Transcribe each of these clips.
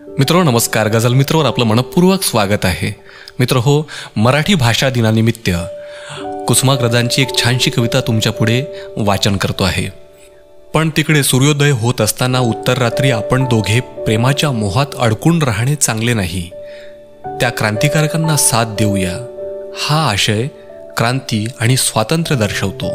मित्रो नमस्कार. गझल मित्रवर आपलं मनपूर्वक स्वागत आहे. मित्र हो, मराठी भाषा दिनानिमित्त कुसुमाग्रजांची एक छानशी कविता तुमच्या पुढे वाचन करतो आहे. पण तिकडे सूर्योदय होत असताना उत्तर रात्री आपण दोघे प्रेमाच्या मोहात अडकून राहणे चांगले नाही. त्या क्रांतिकारकांना साथ देऊया. हा आशय क्रांती आणि स्वातंत्र्य दर्शवतो.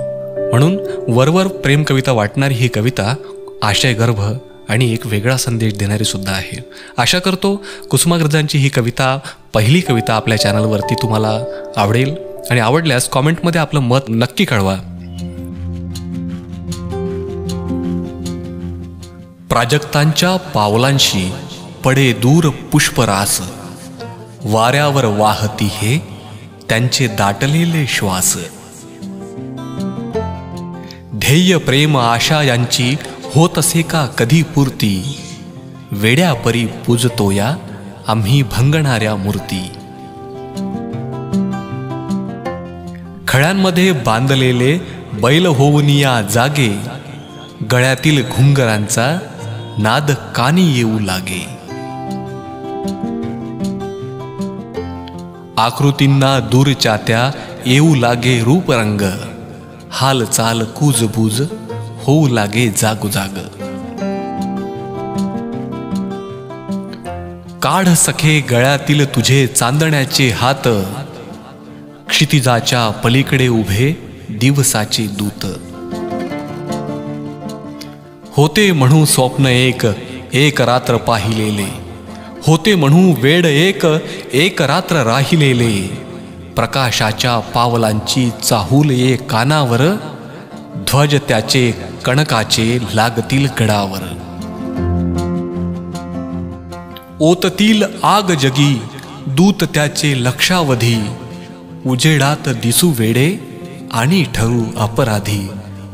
म्हणून वरवर प्रेम कविता वाटणारी ही कविता आशयगर्भ आणि एक वेगळा संदेश देणारी सुद्धा आहे. आशा करतो कुसुमाग्रजांची ही कविता, पहिली कविता आपल्या चॅनलवरती तुम्हाला आवडेल आणि आवडल्यास कॉमेंटमध्ये आपलं मत नक्की कळवा. प्राजक्तांच्या पावलांशी पडे दूर पुष्परास, वाऱ्यावर वाहती हे त्यांचे दाटलेले श्वास. ध्येय प्रेम आशा यांची होत असे का कधी पूर्ती, वेड्यापरी पूजतो या आम्ही भंगणाऱ्या मूर्ती. खळ्यांमध्ये बांधलेले बैल होऊन या जागे, गळ्यातील घुंगरांचा नाद कानी येऊ लागे. आकृतींना दूरच्या त्या येऊ लागे रूपरंग, हालचाल कूजबूज होऊ लागे जागोजाग. काढ सखे गळ्यातील तुझे चांदण्याचे हात, क्षितिजाच्या पलीकडे उभे दिवसाचे दूत. होते म्हणू स्वप्न एक, एक रात्र पाहिलेले, होते म्हणू वेड एक, एक रात्र राहिलेले. प्रकाशाच्या पावलांची चाहूल ये कानावर, ध्वज त्याचे कणकाचे लागतील गडावर. ओततील आग जगी दूत त्याचे लक्षावधी, उजेडात दिसू वेडे आणि ठरू अपराधी.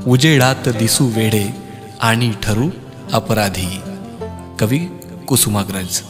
उजेडात दिसू वेडे आणि ठरू अपराधी. कवी कुसुमाग्रज.